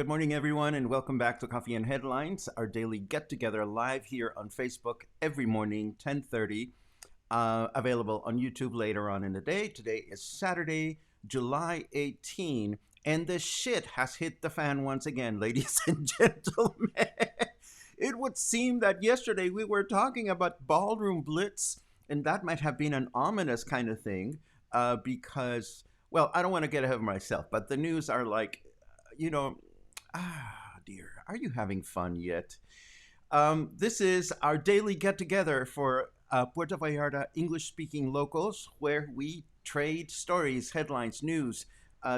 Good morning, everyone, and welcome back to Coffee and Headlines, our daily get-together live here on Facebook every morning, 10:30, available on YouTube later on in the day. Today is Saturday, July 18, and the shit has hit the fan once again, ladies and gentlemen. It would seem that yesterday we were talking about ballroom blitz, and that might have been an ominous kind of thing because, well, I don't want to get ahead of myself, but the news are like, you know, dear, are you having fun yet? This is our daily get together for Puerto Vallarta English speaking locals, where we trade stories, headlines, news,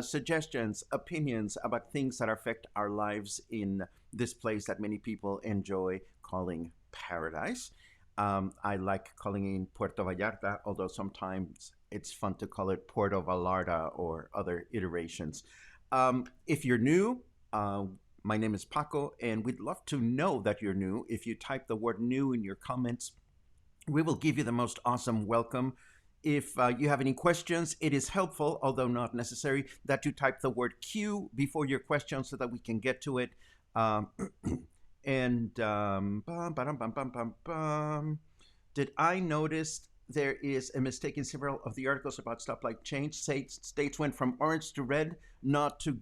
suggestions, opinions about things that affect our lives in this place that many people enjoy calling paradise. I like calling it Puerto Vallarta, although sometimes it's fun to call it Puerto Vallarta or other iterations. If you're new, my name is Paco, and we'd love to know that you're new. If you type the word new in your comments, we will give you the most awesome welcome. If you have any questions, it is helpful, although not necessary, that you type the word Q before your question so that we can get to it. Did I notice there is a mistake in several of the articles about stoplight change? States went from orange to red, not to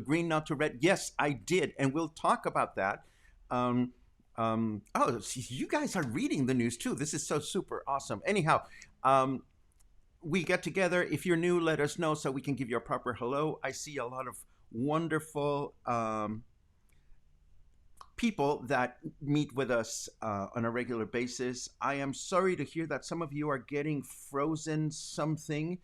green, not to red. Yes, I did, and we'll talk about that. You guys are reading the news too. This is so super awesome. Anyhow, we get together. If you're new, let us know so we can give you a proper hello. I see a lot of wonderful people that meet with us on a regular basis. I am sorry to hear that some of you are getting frozen something.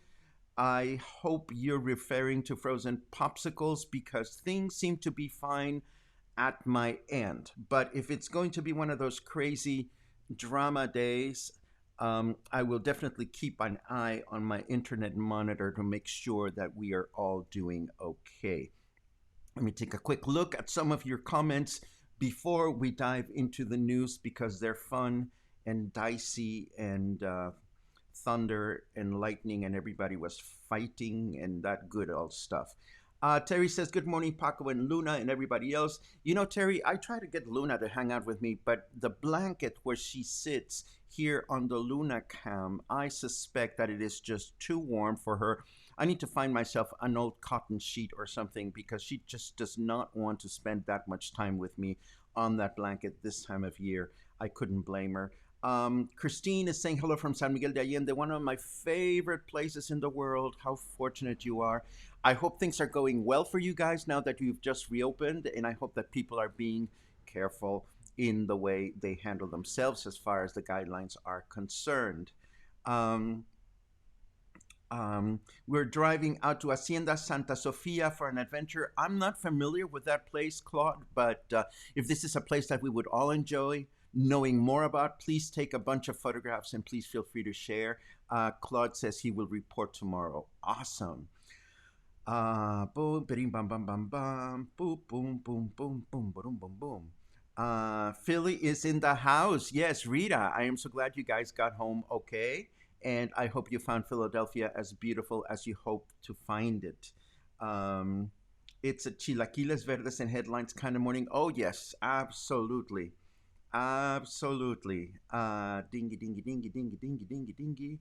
I hope you're referring to frozen popsicles because things seem to be fine at my end. But if it's going to be one of those crazy drama days, I will definitely keep an eye on my internet monitor to make sure that we are all doing okay. Let me take a quick look at some of your comments before we dive into the news because they're fun and dicey and thunder and lightning and everybody was fighting and that good old stuff. Terry says, good morning, Paco and Luna and everybody else. You know, Terry, I try to get Luna to hang out with me, but the blanket where she sits here on the Luna cam, I suspect that it is just too warm for her. I need to find myself an old cotton sheet or something because she just does not want to spend that much time with me on that blanket this time of year. I couldn't blame her. Christine is saying hello from San Miguel de Allende, one of my favorite places in the world. How fortunate you are. I hope things are going well for you guys now that you've just reopened, and I hope that people are being careful in the way they handle themselves as far as the guidelines are concerned. We're driving out to Hacienda Santa Sofia for an adventure. I'm not familiar with that place, Claude, but if this is a place that we would all enjoy knowing more about, please take a bunch of photographs and please feel free to share. Claude says he will report tomorrow. Awesome. Boom, bing, bam, bam, bam, bam, boom, boom, boom, boom, boom, boom, boom, boom. Philly is in the house. Yes, Rita, I am so glad you guys got home okay. And I hope you found Philadelphia as beautiful as you hope to find it. It's a chilaquiles verdes and headlines kind of morning. Oh, yes, absolutely. Absolutely. Dingy, dingy, dingy, dingy, dingy, dingy, dingy.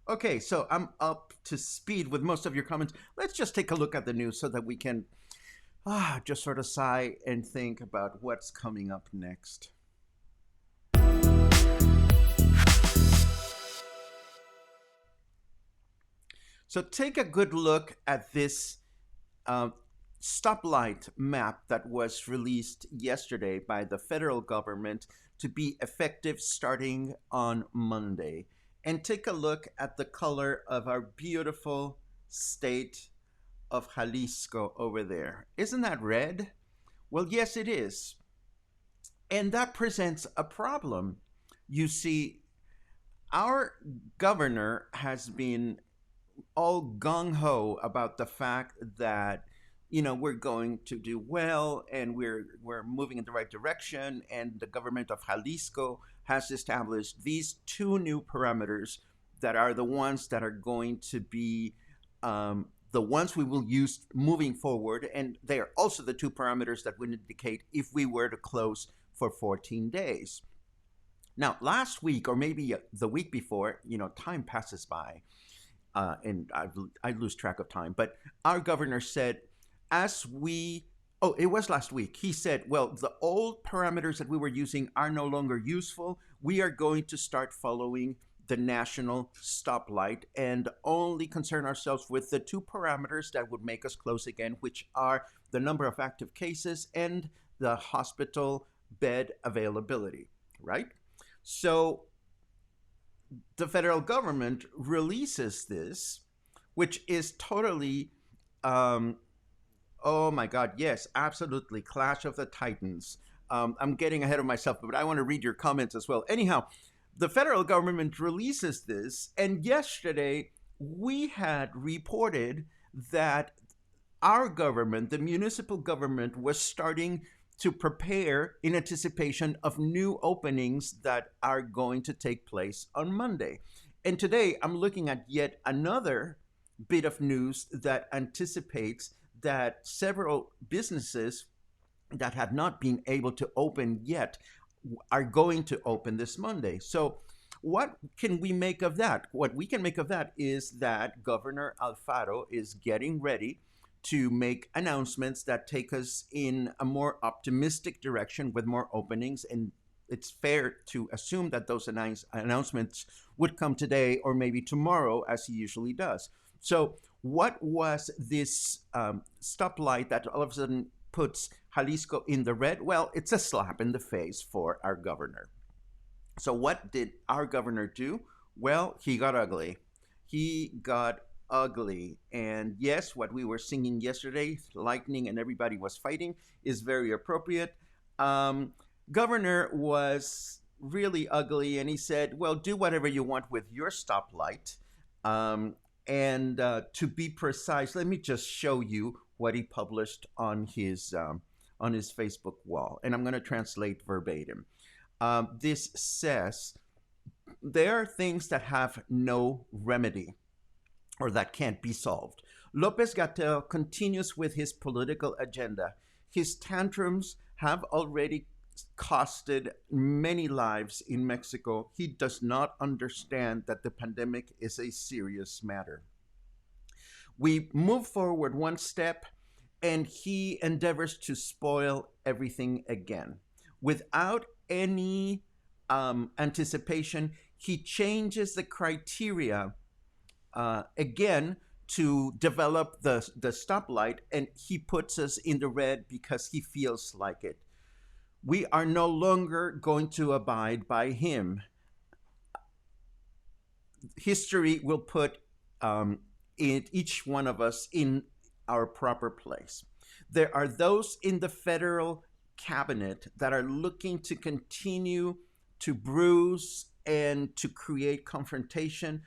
Okay, so I'm up to speed with most of your comments. Let's just take a look at the news so that we can just sort of sigh and think about what's coming up next. So take a good look at this stoplight map that was released yesterday by the federal government to be effective starting on Monday. And take a look at the color of our beautiful state of Jalisco over there. Isn't that red? Well, yes, it is. And that presents a problem. You see, our governor has been all gung-ho about the fact that we're going to do well and we're moving in the right direction, and the government of Jalisco has established these two new parameters that are the ones that are going to be the ones we will use moving forward, and they are also the two parameters that would indicate if we were to close for 14 days. Now, last week, or maybe the week before, time passes by, and I lose track of time, but our governor said, it was last week. He said, well, the old parameters that we were using are no longer useful. We are going to start following the national stoplight and only concern ourselves with the two parameters that would make us close again, which are the number of active cases and the hospital bed availability, right? So the federal government releases this, which is totally, oh my God, yes, absolutely, Clash of the Titans. I'm getting ahead of myself, but I want to read your comments as well. Anyhow, the federal government releases this, and yesterday we had reported that our government, the municipal government, was starting to prepare in anticipation of new openings that are going to take place on Monday. And today I'm looking at yet another bit of news that anticipates that several businesses that had not been able to open yet are going to open this Monday. So what can we make of that? What we can make of that is that Governor Alfaro is getting ready to make announcements that take us in a more optimistic direction with more openings. And it's fair to assume that those announcements would come today or maybe tomorrow, as he usually does. So what was this stoplight that all of a sudden puts Jalisco in the red? Well, it's a slap in the face for our governor. So what did our governor do? Well, he got ugly. He got ugly. And yes, what we were singing yesterday, lightning and everybody was fighting, is very appropriate. Governor was really ugly, and he said, well, do whatever you want with your stoplight. And to be precise, let me just show you what he published on his Facebook wall. And I'm going to translate verbatim. This says, there are things that have no remedy or that can't be solved. Lopez-Gatell continues with his political agenda. His tantrums have already costed many lives in Mexico. He does not understand that the pandemic is a serious matter. We move forward one step, and he endeavors to spoil everything again. Without any anticipation, he changes the criteria again to develop the stoplight, and he puts us in the red because he feels like it. We are no longer going to abide by him. History will put each one of us in our proper place. There are those in the federal cabinet that are looking to continue to bruise and to create confrontation,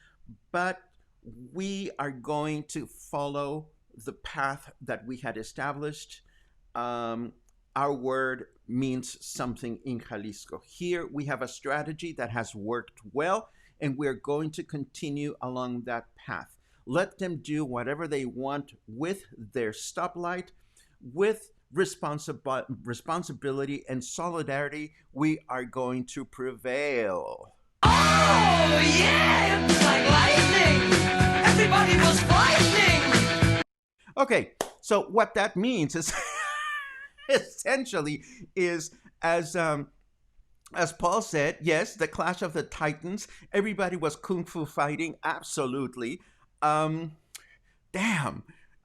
but we are going to follow the path that we had established. Our word means something in Jalisco. Here we have a strategy that has worked well, and we're going to continue along that path. Let them do whatever they want with their stoplight. With responsibility and solidarity, we are going to prevail. Oh, yeah! It's like lightning! Everybody was fighting! Okay, so what that means is essentially is, as Paul said, yes, the Clash of the Titans. Everybody was kung fu fighting, absolutely. Damn.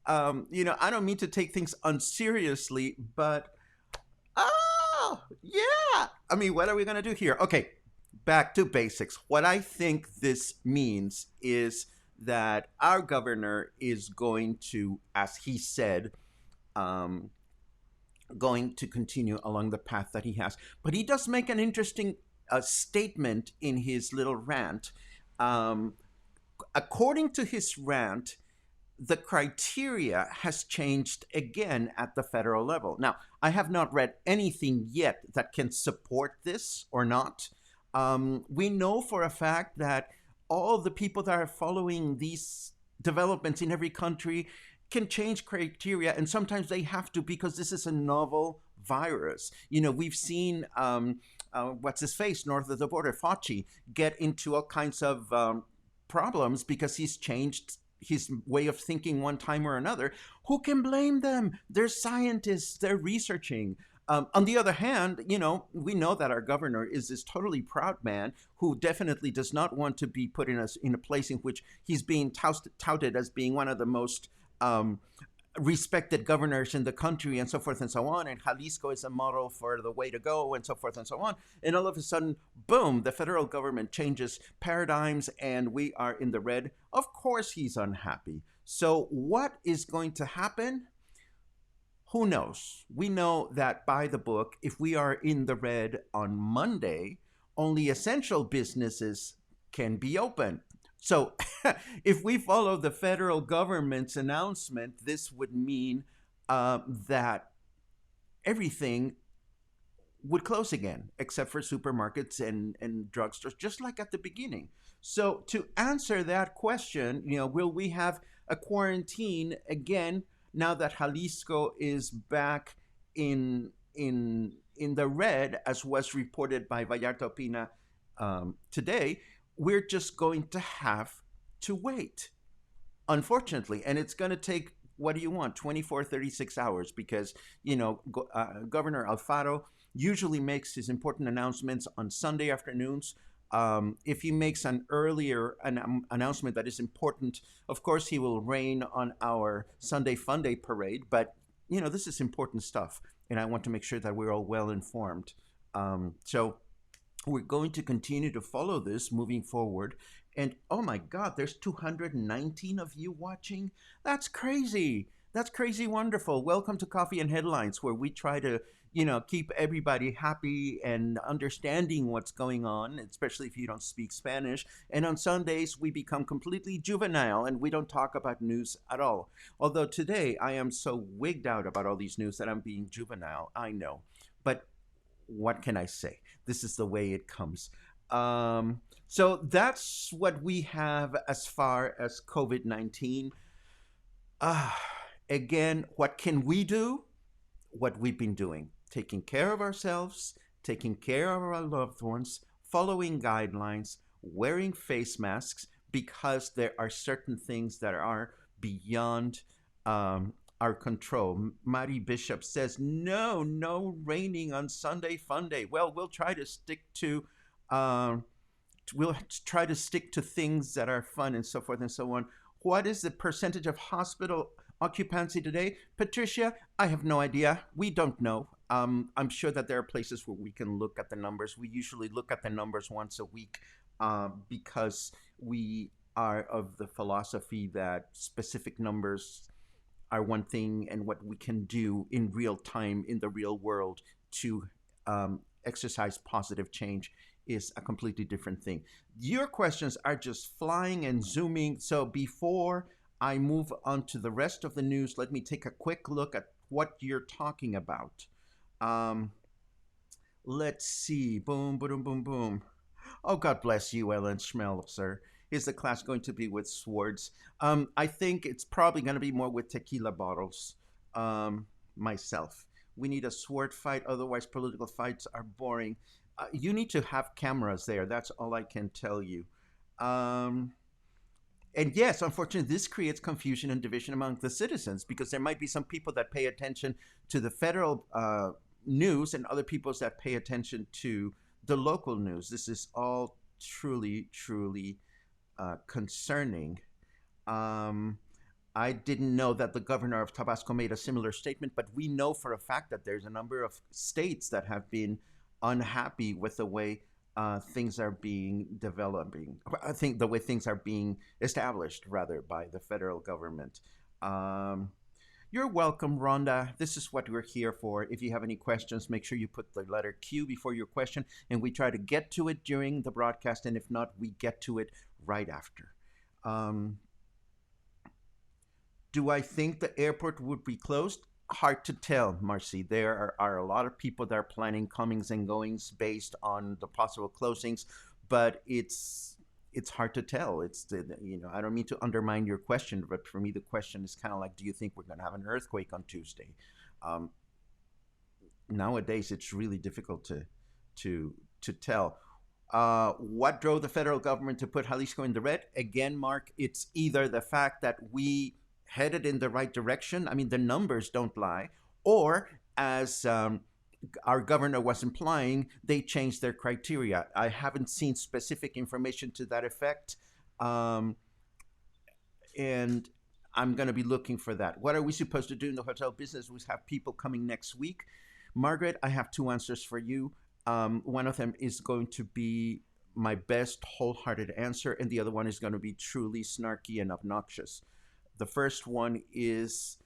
I don't mean to take things unseriously, but yeah. I mean, what are we gonna do here? Okay, back to basics. What I think this means is that our governor is going to, as he said, going to continue along the path that he has. But he does make an interesting statement in his little rant. According to his rant, the criteria has changed again at the federal level. Now, I have not read anything yet that can support this or not. We know for a fact that all the people that are following these developments in every country can change criteria, and sometimes they have to because this is a novel virus. We've seen what's his face north of the border, Fauci, get into all kinds of problems because he's changed his way of thinking one time or another. Who can blame them? They're scientists, they're researching. On the other hand, we know that our governor is this totally proud man who definitely does not want to be put in a place in which he's being touted as being one of the most um, respected governors in the country, and so forth and so on. And Jalisco is a model for the way to go, and so forth and so on. And all of a sudden, boom, the federal government changes paradigms and we are in the red. Of course, he's unhappy. So, what is going to happen? Who knows? We know that by the book, if we are in the red on Monday, only essential businesses can be open. So, if we follow the federal government's announcement, this would mean that everything would close again, except for supermarkets and drugstores, just like at the beginning. So, to answer that question, will we have a quarantine again now that Jalisco is back in the red, as was reported by Vallarta Opina today? We're just going to have to wait, unfortunately. And it's going to take, what do you want, 24, 36 hours, because Governor Alfaro usually makes his important announcements on Sunday afternoons. If he makes an earlier announcement that is important, of course he will rain on our Sunday Fun Day parade. But this is important stuff, and I want to make sure that we're all well informed. So we're going to continue to follow this moving forward. And oh my God, there's 219 of you watching. That's crazy. That's crazy wonderful. Welcome to Coffee and Headlines, where we try to, keep everybody happy and understanding what's going on, especially if you don't speak Spanish. And on Sundays, we become completely juvenile and we don't talk about news at all. Although today I am so wigged out about all these news that I'm being juvenile, I know. But what can I say? This is the way it comes. So that's what we have as far as COVID 19. Uh, Again, what can we do? What we've been doing, taking care of ourselves, taking care of our loved ones, following guidelines, wearing face masks, because there are certain things that are beyond our control. Mari Bishop says, no, no raining on Sunday Fun Day. Well, um, we'll try to stick to things that are fun and so forth and so on. What is the percentage of hospital occupancy today? Patricia, I have no idea. We don't know. I'm sure that there are places where we can look at the numbers. We usually look at the numbers once a week because we are of the philosophy that specific numbers are one thing, and what we can do in real time in the real world to exercise positive change is a completely different thing. Your questions are just flying and zooming. So before I move on to the rest of the news, let me take a quick look at what you're talking about. Um, let's see. Boom, boom, boom, boom. Oh, God bless you, Ellen Schmelzer. Is the class going to be with swords? I think it's probably going to be more with tequila bottles. Myself. We need a sword fight, otherwise, political fights are boring. You need to have cameras there. That's all I can tell you. Um, and yes, unfortunately, this creates confusion and division among the citizens, because there might be some people that pay attention to the federal news and other people that pay attention to the local news. This is all truly, truly concerning. Um, I didn't know that the governor of Tabasco made a similar statement, but we know for a fact that there's a number of states that have been unhappy with the way things are being developing. I think the way things are being established, rather, by the federal government. Um, you're welcome, Rhonda. This is what we're here for. If you have any questions, make sure you put the letter Q before your question, and we try to get to it during the broadcast, and if not, we get to it right after. Um, do I think the airport would be closed? Hard to tell, Marcy. There are a lot of people that are planning comings and goings based on the possible closings, but it's it's hard to tell. I don't mean to undermine your question, but for me, the question is kind of like, do you think we're going to have an earthquake on Tuesday? Um, Nowadays, it's really difficult to to tell. What drove the federal government to put Jalisco in the red? Again, Mark, it's either the fact that we headed in the right direction. I mean, the numbers don't lie, or as our governor was implying, they changed their criteria. I haven't seen specific information to that effect. Um, and I'm going to be looking for that. What are we supposed to do in the hotel business? We have people coming next week. Margaret, I have two answers for you. One of them is going to be my best wholehearted answer, and the other one is going to be truly snarky and obnoxious. The first one is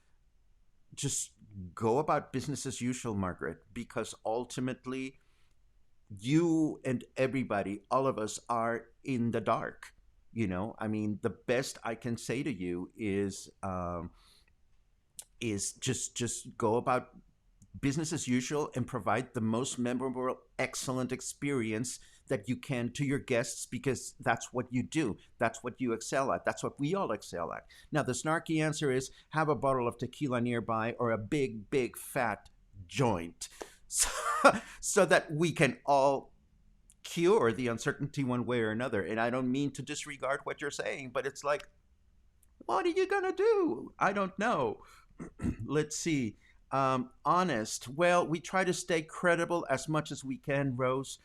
just go about business as usual, Margaret, because ultimately you and everybody, all of us, are in the dark. I mean, the best I can say to you is just go about business as usual and provide the most memorable, excellent experience that you can to your guests, because that's what you do. That's what you excel at. That's what we all excel at. Now, the snarky answer is have a bottle of tequila nearby or a big, big, fat joint so, so that we can all cure the uncertainty one way or another. And I don't mean to disregard what you're saying, but it's like, what are you going to do? I don't know. Let's see. Honest. Well, we try to stay credible as much as we can, Rose.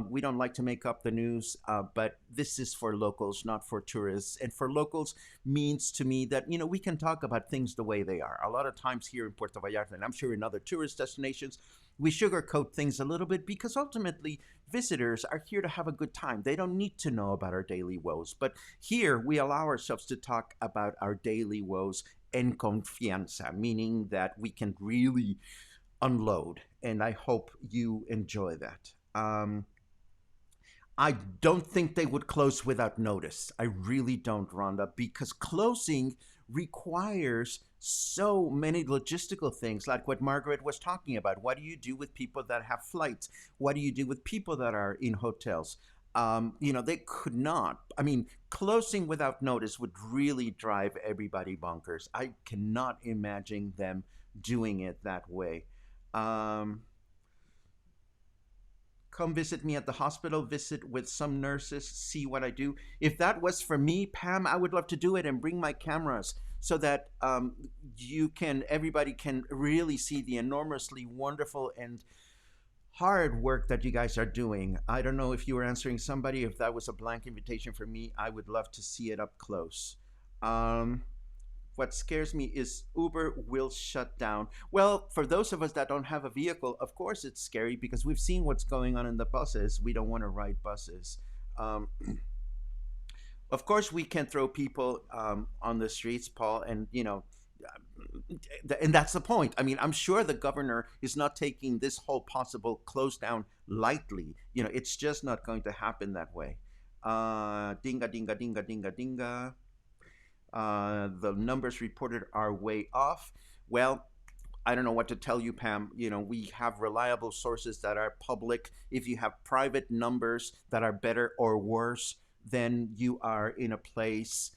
We don't like to make up the news, but this is for locals, not for tourists. And for locals means to me that, we can talk about things the way they are. A lot of times here in Puerto Vallarta, and I'm sure in other tourist destinations, we sugarcoat things a little bit because ultimately visitors are here to have a good time. They don't need to know about our daily woes. But here we allow ourselves to talk about our daily woes en confianza, meaning that we can really unload. And I hope you enjoy that. I don't think they would close without notice. I really don't, Rhonda, because closing requires so many logistical things, like what Margaret was talking about. What do you do with people that have flights? What do you do with people that are in hotels? They could not. I mean, closing without notice would really drive everybody bonkers. I cannot imagine them doing it that way. Um, Come visit me at the hospital, visit with some nurses, see what I do. If that was for me, Pam, I would love to do it and bring my cameras so that everybody can really see the enormously wonderful and hard work that you guys are doing. I don't know if you were answering somebody. If that was a blank invitation for me, I would love to see it up close. Um, what scares me is Uber will shut down. Well, for those of us that don't have a vehicle, of course it's scary because we've seen what's going on in the buses. We don't want to ride buses. Um, of course, we can throw people on the streets, Paul, and that's the point. I mean, I'm sure the governor is not taking this whole possible close down lightly. It's just not going to happen that way. Dinga, dinga, dinga, dinga, dinga. The numbers reported are way off. Well, I don't know what to tell you, Pam. We have reliable sources that are public. If you have private numbers that are better or worse, then you are in a place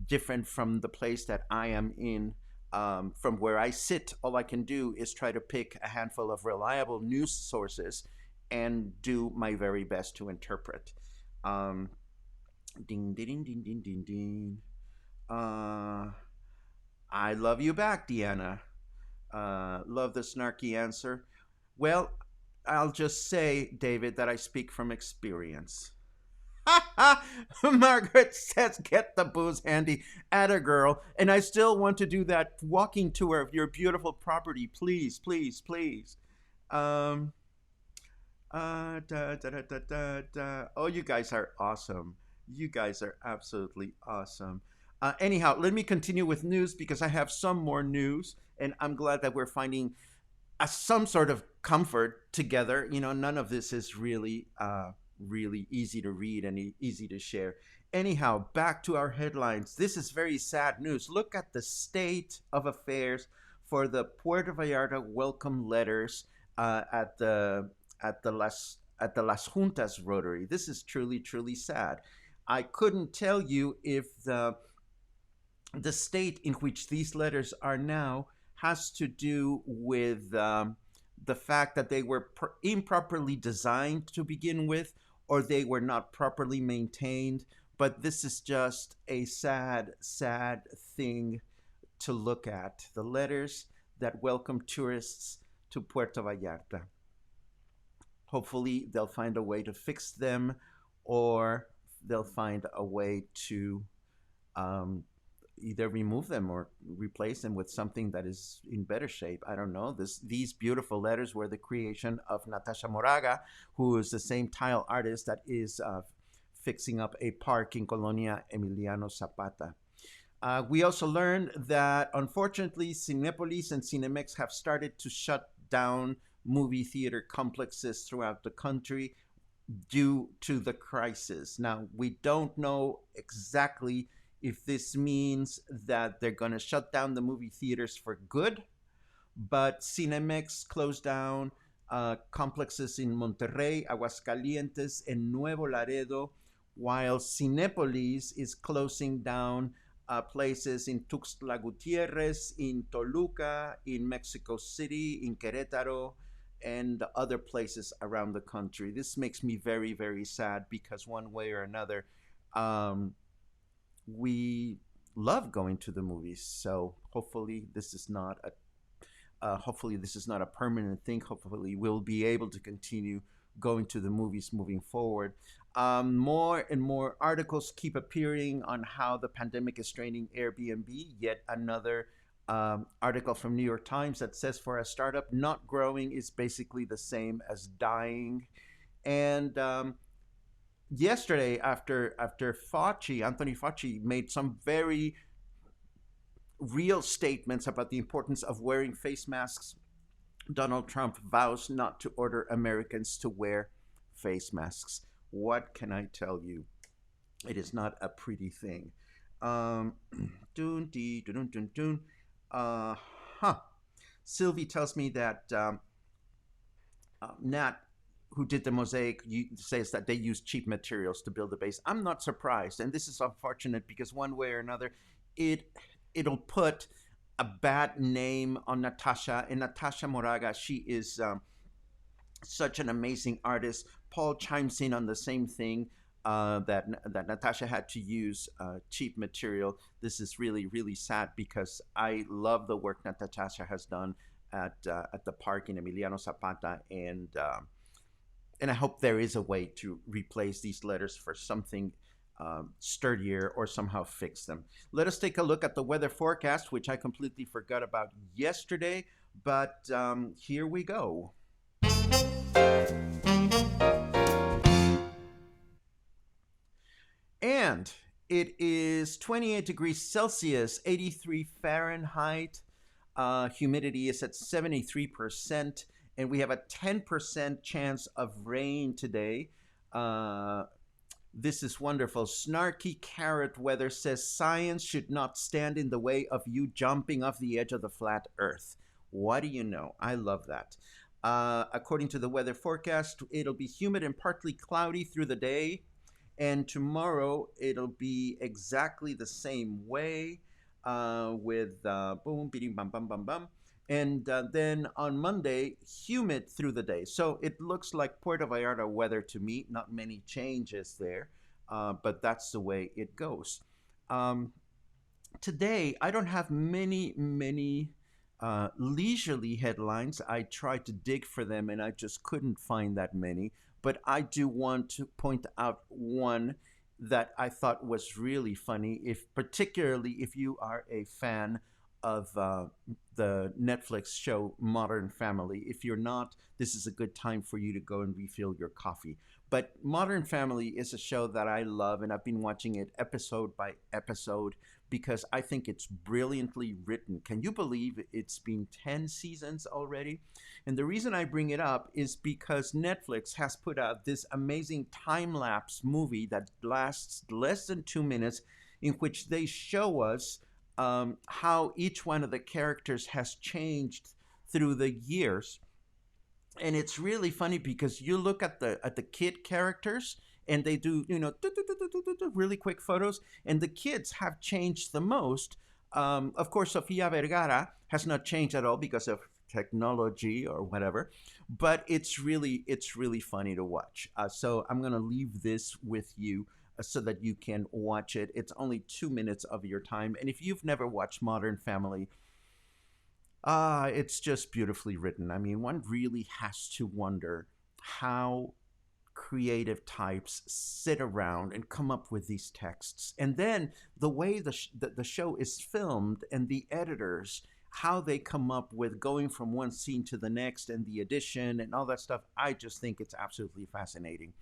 different from the place that I am in. From where I sit, all I can do is try to pick a handful of reliable news sources and do my very best to interpret. Um, ding, ding, ding, ding, ding, ding. Uh, I love you back, Deanna. Love the snarky answer. Well, I'll just say, David, that I speak from experience. Margaret says, get the booze handy at a girl. And I still want to do that walking tour of your beautiful property. Please, please, please. Um, Oh, you guys are awesome. You guys are absolutely awesome. Anyhow, let me continue with news because I have some more news, and I'm glad that we're finding some sort of comfort together. None of this is really easy to read and easy to share. Anyhow, back to our headlines. This is very sad news. Look at the state of affairs for the Puerto Vallarta welcome letters at the Las Juntas Rotary. This is truly sad. I couldn't tell you if the state in which these letters are now has to do with the fact that they were improperly designed to begin with, or they were not properly maintained. But this is just a sad, sad thing to look at. The letters that welcome tourists to Puerto Vallarta. Hopefully, they'll find a way to fix them, or they'll find a way to um, either remove them or replace them with something that is in better shape. I don't know. These beautiful letters were the creation of Natasha Moraga, who is the same tile artist that is fixing up a park in Colonia Emiliano Zapata. We also learned that unfortunately, Cinepolis and Cinemex have started to shut down movie theater complexes throughout the country due to the crisis. Now, we don't know exactly if this means that they're going to shut down the movie theaters for good, but Cinemex closed down complexes in Monterrey, Aguascalientes, and Nuevo Laredo, while Cinépolis is closing down places in Tuxtla Gutierrez, in Toluca, in Mexico City, in Querétaro, and other places around the country. This makes me very, very sad because one way or another, um, we love going to the movies. So hopefully this is not a permanent thing. Hopefully we'll be able to continue going to the movies moving forward. More and more articles keep appearing on how the pandemic is straining Airbnb. Yet another article from New York Times that says for a startup, not growing is basically the same as dying. And yesterday, after Anthony Fauci made some very real statements about the importance of wearing face masks, Donald Trump vows not to order Americans to wear face masks. What can I tell you? It is not a pretty thing. Um, dun, dee, dun, dun, dun, dun. Uh, huh. Sylvie tells me that Nat, who did the mosaic, says that they use cheap materials to build the base. I'm not surprised, and this is unfortunate because one way or another, it it'll put a bad name on Natasha. And Natasha Moraga, she is such an amazing artist. Paul chimes in on the same thing. That Natasha had to use cheap material. This is really really sad because I love the work that Natasha has done at the park in Emiliano Zapata, and I hope there is a way to replace these letters for something sturdier or somehow fix them. Let us take a look at the weather forecast, which I completely forgot about yesterday, but here we go. And it is 28 degrees Celsius, 83 Fahrenheit. Humidity is at 73%, and we have a 10% chance of rain today. Uh, this is wonderful. Snarky Carrot Weather says science should not stand in the way of you jumping off the edge of the flat earth. What do you know? I love that. According to the weather forecast, it'll be humid and partly cloudy through the day. And tomorrow it'll be exactly the same way with boom, beating, bum, bum, bum, bum. And then on Monday, humid through the day. So it looks like Puerto Vallarta weather to me. Not many changes there, but that's the way it goes. Um, Today, I don't have many leisurely headlines. I tried to dig for them and I just couldn't find that many. But I do want to point out one that I thought was really funny, if particularly if you are a fan of the Netflix show Modern Family. If you're not, this is a good time for you to go and refill your coffee. But Modern Family is a show that I love, and I've been watching it episode by episode because I think it's brilliantly written. Can you believe it's been 10 seasons already? And the reason I bring it up is because Netflix has put out this amazing time lapse movie that lasts less than 2 minutes, in which they show us how each one of the characters has changed through the years. And it's really funny because you look at the kid characters and they do, really quick photos. And the kids have changed the most. Of course, Sofia Vergara has not changed at all because of technology or whatever, but it's really funny to watch. So I'm gonna leave this with you so that you can watch it. It's only 2 minutes of your time, and if you've never watched Modern Family, it's just beautifully written. I mean, one really has to wonder how creative types sit around and come up with these texts. And then the way the show is filmed and the editors, how they come up with going from one scene to the next and the addition and all that stuff, I just think it's absolutely fascinating.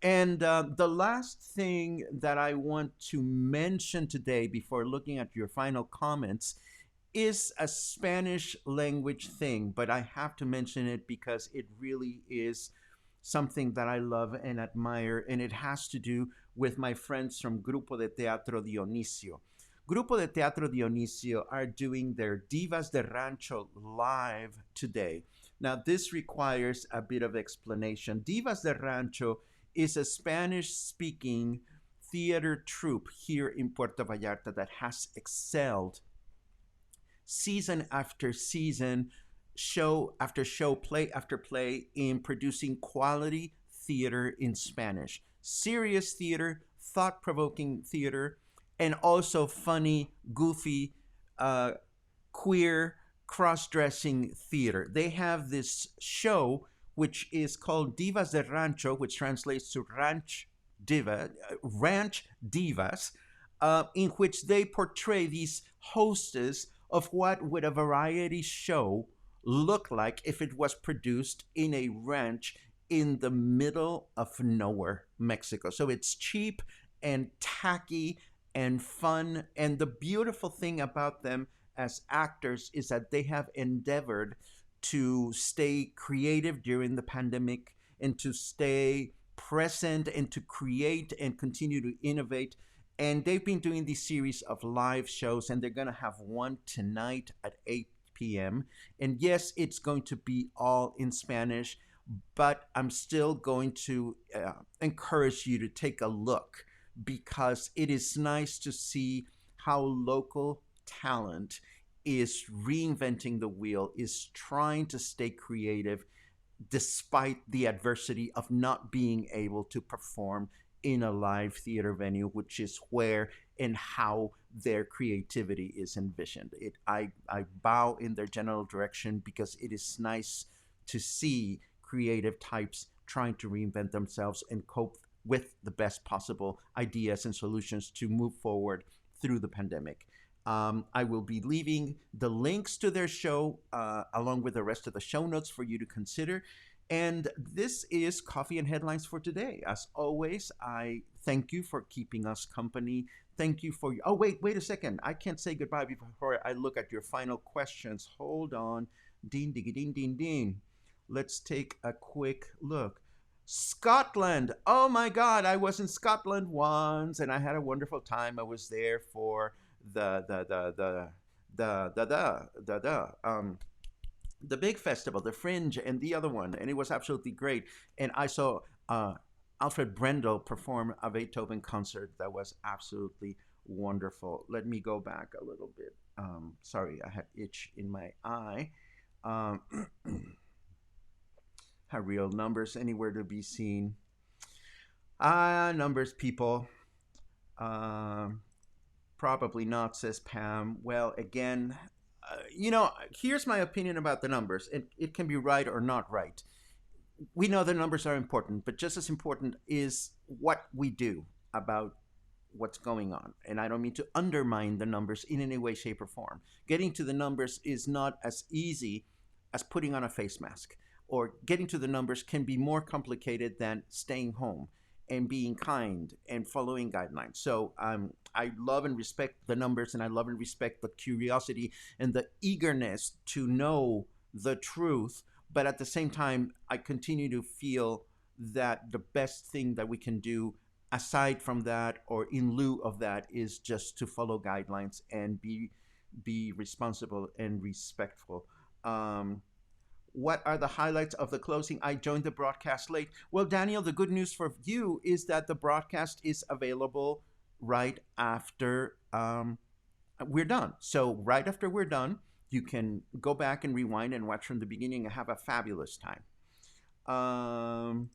And the last thing that I want to mention today before looking at your final comments is a Spanish language thing, but I have to mention it because it really is something that I love and admire, and it has to do with my friends from Grupo de Teatro Dionisio. Grupo de Teatro Dionisio are doing their Divas de Rancho live today. Now, this requires a bit of explanation. Divas de Rancho is a Spanish speaking theater troupe here in Puerto Vallarta that has excelled season after season, show after show, play after play in producing quality theater in Spanish. Serious theater, thought provoking theater, and also funny, goofy, uh, queer, cross dressing theater. They have this show which is called Divas de Rancho, which translates to Ranch Divas, in which they portray these hostess of what would a variety show look like if it was produced in a ranch in the middle of nowhere, Mexico. So it's cheap and tacky and fun. And the beautiful thing about them as actors is that they have endeavored to stay creative during the pandemic and to stay present and to create and continue to innovate. And they've been doing these series of live shows, and they're going to have one tonight at 8 p.m. And yes, it's going to be all in Spanish, but I'm still going to encourage you to take a look because it is nice to see how local talent is reinventing the wheel, is trying to stay creative despite the adversity of not being able to perform in a live theater venue, which is where and how their creativity is envisioned. I bow in their general direction because it is nice to see creative types trying to reinvent themselves and cope with the best possible ideas and solutions to move forward through the pandemic. I will be leaving the links to their show along with the rest of the show notes for you to consider. And this is Coffee and Headlines for today. As always, I thank you for keeping us company. Thank you for. Oh, wait a second. I can't say goodbye before I look at your final questions. Hold on. Ding, ding, ding, ding, ding. Let's take a quick look. Scotland. Oh my God, I was in Scotland once, and I had a wonderful time. I was there for the big festival, the Fringe, and the other one, and it was absolutely great. And I saw Alfred Brendel perform a Beethoven concert that was absolutely wonderful. Let me go back a little bit. Sorry, I had itch in my eye. Um, Have real numbers anywhere to be seen? Numbers, people. Um, Probably not, says Pam. Well, again, here's my opinion about the numbers. It can be right or not right. We know the numbers are important, but just as important is what we do about what's going on. And I don't mean to undermine the numbers in any way, shape, or form. Getting to the numbers is not as easy as putting on a face mask, or getting to the numbers can be more complicated than staying home and being kind and following guidelines. So I love and respect the numbers, and I love and respect the curiosity and the eagerness to know the truth. But at the same time, I continue to feel that the best thing that we can do aside from that or in lieu of that is just to follow guidelines and be responsible and respectful. What are the highlights of the closing? I joined the broadcast late. Well, Daniel, the good news for you is that the broadcast is available right after we're done. So, right after we're done, you can go back and rewind and watch from the beginning and have a fabulous time. Um,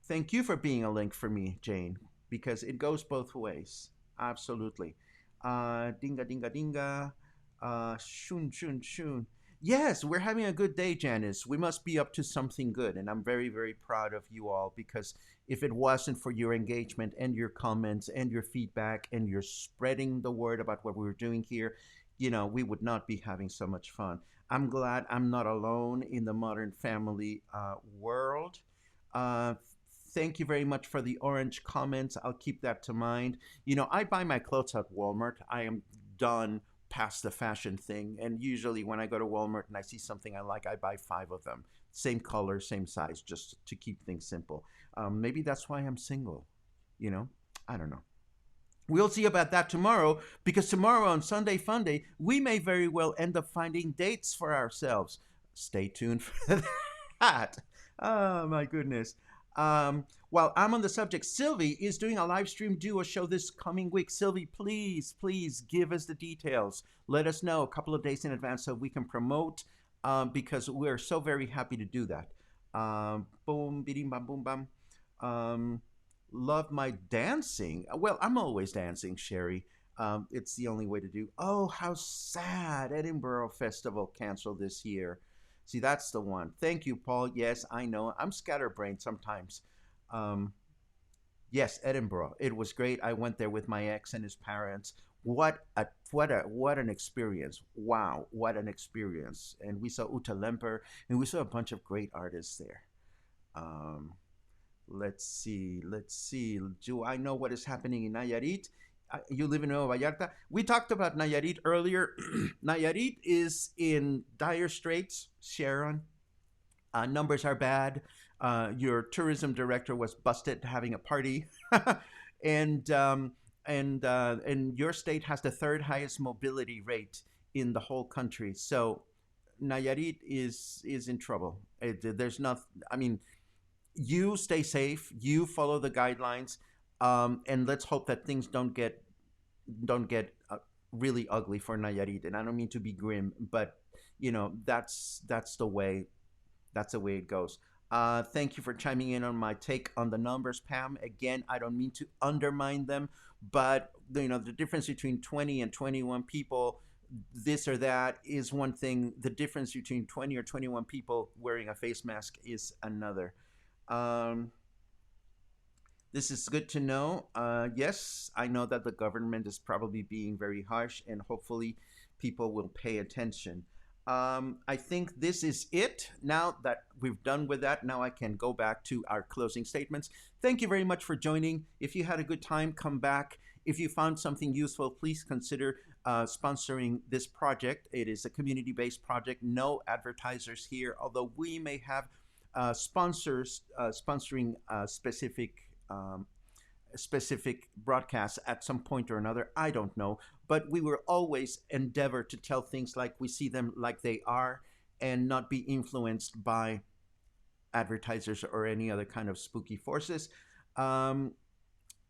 Thank you for being a link for me, Jane, because it goes both ways. Absolutely. Dinga, dinga, dinga. Shun, shun, shun. Yes, we're having a good day, Janice. We must be up to something good. And I'm very, very proud of you all because if it wasn't for your engagement and your comments and your feedback and your spreading the word about what we were doing here, we would not be having so much fun. I'm glad I'm not alone in the Modern Family world. Uh, Thank you very much for the orange comments. I'll keep that to mind. I buy my clothes at Walmart. I am done past the fashion thing. And usually when I go to Walmart and I see something I like, I buy five of them. Same color, same size, just to keep things simple. Maybe that's why I'm single. You know, I don't know. We'll see about that tomorrow because tomorrow on Sunday Funday, we may very well end up finding dates for ourselves. Stay tuned for that. Oh, my goodness. While I'm on the subject, Sylvie is doing a live stream duo show this coming week. Sylvie, please, please give us the details. Let us know a couple of days in advance so we can promote because we're so very happy to do that. Boom, bidim, bam, boom, bam. Um, love my dancing. Well, I'm always dancing, Sherry. It's the only way to do. Oh, how sad! Edinburgh Festival canceled this year. See, that's the one. Thank you, Paul. Yes, I know. I'm scatterbrained sometimes. Um, yes, Edinburgh. It was great. I went there with my ex and his parents. What an experience! Wow, what an experience! And we saw Uta Lemper, and we saw a bunch of great artists there. Um, let's see. Let's see. Do I know what is happening in Nayarit? You live in Nueva Vallarta. We talked about Nayarit earlier. Nayarit is in dire straits, Sharon. Numbers are bad. Your tourism director was busted having a party, and and your state has the third highest mobility rate in the whole country. So Nayarit is in trouble. There's not. I mean, you stay safe, you follow the guidelines, and let's hope that things don't get really ugly for Nayarit. And I don't mean to be grim, but that's the way it goes. Thank you for chiming in on my take on the numbers, Pam. Again, I don't mean to undermine them, but the difference between 20 and 21 people, this or that, is one thing. The difference between 20 or 21 people wearing a face mask is another. Um, this is good to know. Yes, I know that the government is probably being very harsh, and hopefully, people will pay attention. I think this is it. Now that we've done with that, now I can go back to our closing statements. Thank you very much for joining. If you had a good time, come back. If you found something useful, please consider sponsoring this project. It is a community based project, no advertisers here, although we may have sponsors sponsoring specific broadcasts at some point or another. I don't know, but we will always endeavor to tell things like we see them, like they are, and not be influenced by advertisers or any other kind of spooky forces. Um,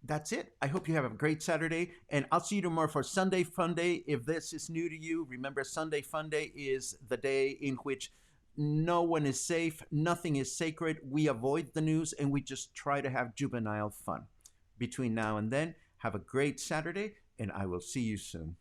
that's it. I hope you have a great Saturday, and I'll see you tomorrow for Sunday Fun Day. If this is new to you, remember Sunday Fun Day is the day in which no one is safe, nothing is sacred. We avoid the news and we just try to have juvenile fun. Between now and then, have a great Saturday, and I will see you soon.